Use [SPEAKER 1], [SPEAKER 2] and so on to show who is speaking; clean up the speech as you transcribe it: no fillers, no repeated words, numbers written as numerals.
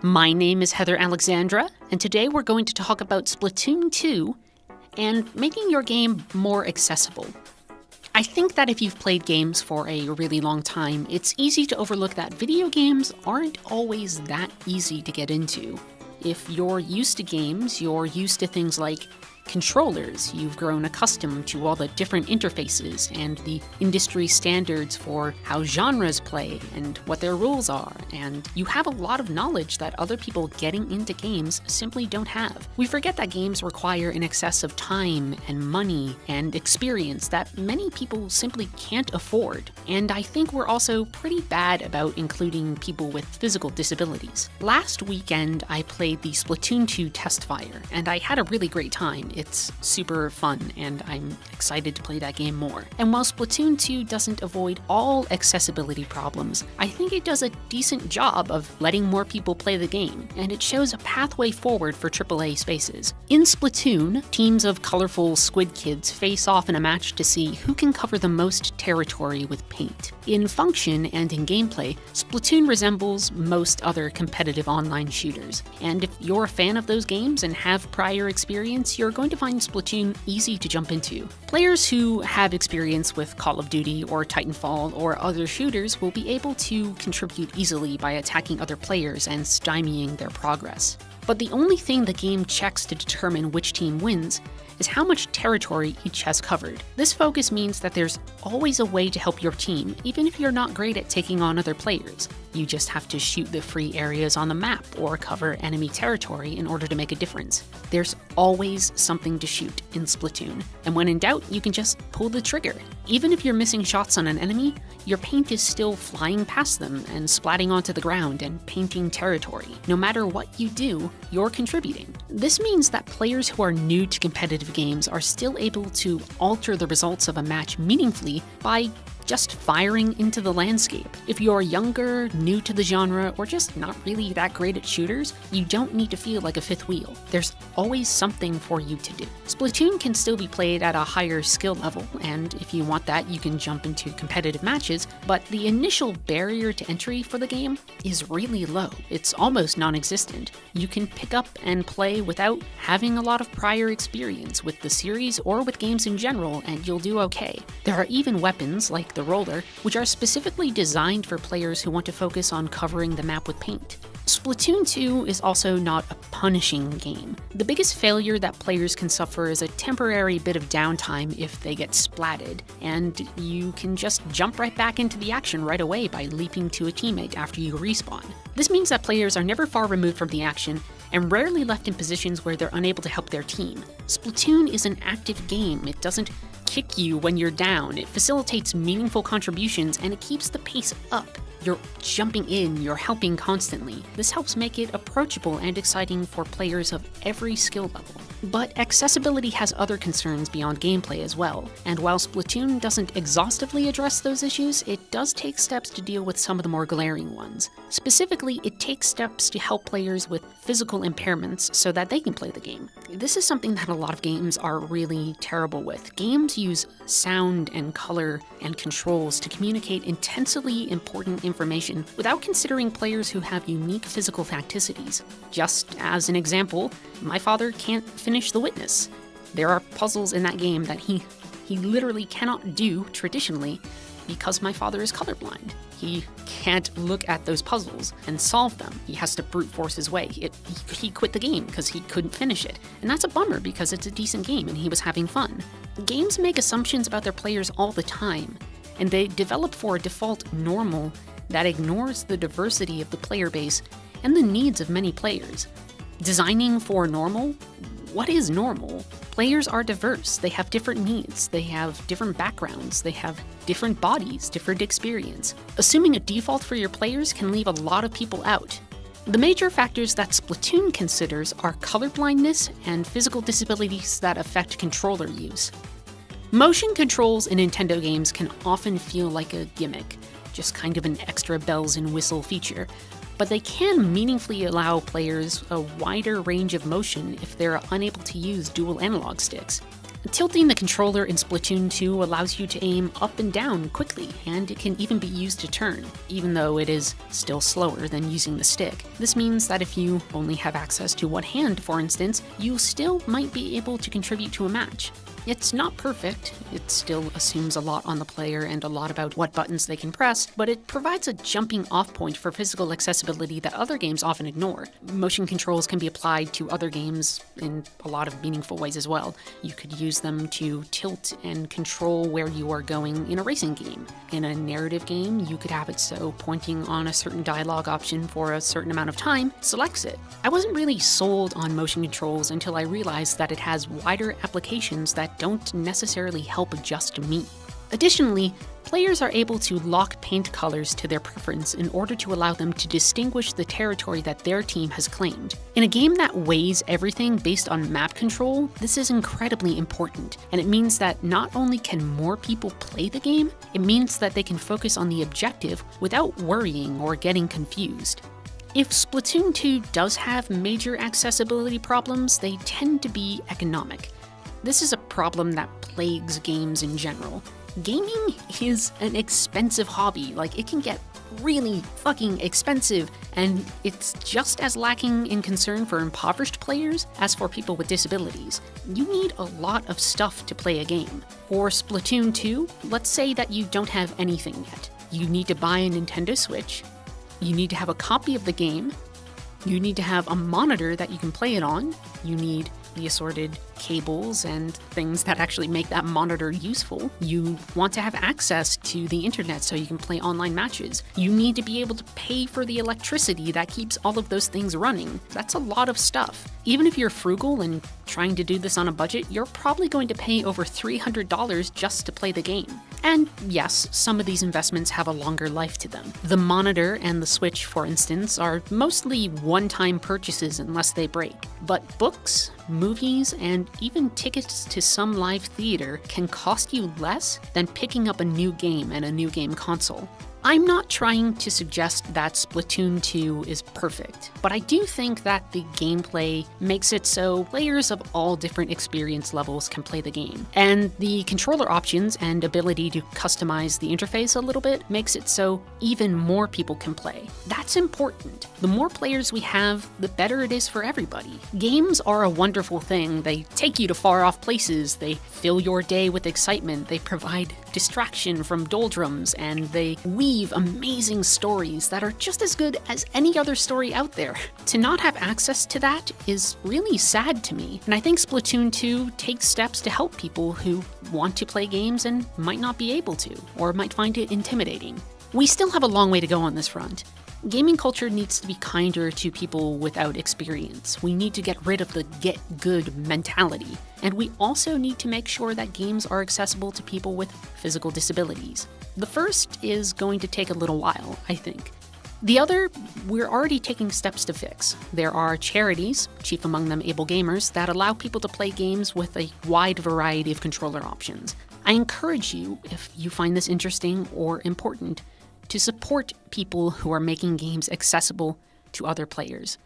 [SPEAKER 1] My name is Heather Alexandra, and today we're going to talk about Splatoon 2 and making your game more accessible. I think that if you've played games for a really long time, it's easy to overlook that video games aren't always that easy to get into. If you're used to games, you're used to things like controllers. You've grown accustomed to all the different interfaces and the industry standards for how genres play and what their rules are, and you have a lot of knowledge that other people getting into games simply don't have. We forget that games require an excess of time and money and experience that many people simply can't afford, and I think we're also pretty bad about including people with physical disabilities. Last weekend, I played the Splatoon 2 test fire, and I had a really great time. It's super fun, and I'm excited to play that game more. And while Splatoon 2 doesn't avoid all accessibility problems, I think it does a decent job of letting more people play the game, and it shows a pathway forward for AAA spaces. In Splatoon, teams of colorful squid kids face off in a match to see who can cover the most territory with paint. In function and in gameplay, Splatoon resembles most other competitive online shooters, and if you're a fan of those games and have prior experience, you're going to find Splatoon easy to jump into. Players who have experience with Call of Duty or Titanfall or other shooters will be able to contribute easily by attacking other players and stymieing their progress. But the only thing the game checks to determine which team wins is how much territory each has covered. This focus means that there's always a way to help your team, even if you're not great at taking on other players. You just have to shoot the free areas on the map or cover enemy territory in order to make a difference. There's always something to shoot in Splatoon, and when in doubt, you can just pull the trigger. Even if you're missing shots on an enemy, your paint is still flying past them and splatting onto the ground and painting territory. No matter what you do, you're contributing. This means that players who are new to competitive games are still able to alter the results of a match meaningfully by just firing into the landscape. If you're younger, new to the genre, or just not really that great at shooters, you don't need to feel like a fifth wheel. There's always something for you to do. Splatoon can still be played at a higher skill level, and if you want that, you can jump into competitive matches, but the initial barrier to entry for the game is really low. It's almost non-existent. You can pick up and play without having a lot of prior experience with the series or with games in general, and you'll do okay. There are even weapons, like the roller, which are specifically designed for players who want to focus on covering the map with paint. Splatoon 2 is also not a punishing game. The biggest failure that players can suffer is a temporary bit of downtime if they get splatted, and you can just jump right back into the action right away by leaping to a teammate after you respawn. This means that players are never far removed from the action and rarely left in positions where they're unable to help their team. Splatoon is an active game. It doesn't kick you when you're down. It facilitates meaningful contributions, and it keeps the pace up. You're jumping in, you're helping constantly. This helps make it approachable and exciting for players of every skill level. But accessibility has other concerns beyond gameplay as well, and while Splatoon doesn't exhaustively address those issues, it does take steps to deal with some of the more glaring ones. Specifically, it takes steps to help players with physical impairments so that they can play the game. This is something that a lot of games are really terrible with. Games use sound and color and controls to communicate intensely important information without considering players who have unique physical facticities. Just as an example, my father can't finish The Witness. There are puzzles in that game that he literally cannot do traditionally because my father is colorblind. He can't look at those puzzles and solve them. He has to brute force his way. He quit the game because he couldn't finish it. And that's a bummer because it's a decent game and he was having fun. Games make assumptions about their players all the time, and they develop for a default normal that ignores the diversity of the player base and the needs of many players. Designing for normal? What is normal? Players are diverse. They have different needs. They have different backgrounds. They have different bodies, different experience. Assuming a default for your players can leave a lot of people out. The major factors that Splatoon considers are colorblindness and physical disabilities that affect controller use. Motion controls in Nintendo games can often feel like a gimmick, just kind of an extra bells and whistle feature, but they can meaningfully allow players a wider range of motion if they're unable to use dual analog sticks. Tilting the controller in Splatoon 2 allows you to aim up and down quickly, and it can even be used to turn, even though it is still slower than using the stick. This means that if you only have access to one hand, for instance, you still might be able to contribute to a match. It's not perfect, it still assumes a lot on the player and a lot about what buttons they can press, but it provides a jumping off point for physical accessibility that other games often ignore. Motion controls can be applied to other games in a lot of meaningful ways as well. You could use them to tilt and control where you are going in a racing game. In a narrative game, you could have it so pointing on a certain dialogue option for a certain amount of time selects it. I wasn't really sold on motion controls until I realized that it has wider applications that don't necessarily help just me. Additionally, players are able to lock paint colors to their preference in order to allow them to distinguish the territory that their team has claimed. In a game that weighs everything based on map control, this is incredibly important, and it means that not only can more people play the game, it means that they can focus on the objective without worrying or getting confused. If Splatoon 2 does have major accessibility problems, they tend to be economic. This is a problem that plagues games in general. Gaming is an expensive hobby, like it can get really fucking expensive, and it's just as lacking in concern for impoverished players as for people with disabilities. You need a lot of stuff to play a game. For Splatoon 2, let's say that you don't have anything yet. You need to buy a Nintendo Switch, you need to have a copy of the game, you need to have a monitor that you can play it on, you need the assorted cables and things that actually make that monitor useful. You want to have access to the internet so you can play online matches. You need to be able to pay for the electricity that keeps all of those things running. That's a lot of stuff. Even if you're frugal and trying to do this on a budget, you're probably going to pay over $300 just to play the game. And yes, some of these investments have a longer life to them. The monitor and the Switch, for instance, are mostly one-time purchases unless they break. But books, movies, and even tickets to some live theater can cost you less than picking up a new game and a new game console. I'm not trying to suggest that Splatoon 2 is perfect, but I do think that the gameplay makes it so players of all different experience levels can play the game. And the controller options and ability to customize the interface a little bit makes it so even more people can play. That's important. The more players we have, the better it is for everybody. Games are a wonderful thing. They take you to far off places, they fill your day with excitement, they provide distraction from doldrums, and they weave amazing stories that are just as good as any other story out there. To not have access to that is really sad to me, and I think Splatoon 2 takes steps to help people who want to play games and might not be able to, or might find it intimidating. We still have a long way to go on this front. Gaming culture needs to be kinder to people without experience. We need to get rid of the get good mentality. And we also need to make sure that games are accessible to people with physical disabilities. The first is going to take a little while, I think. The other, we're already taking steps to fix. There are charities, chief among them Able Gamers, that allow people to play games with a wide variety of controller options. I encourage you, if you find this interesting or important, to support people who are making games accessible to other players.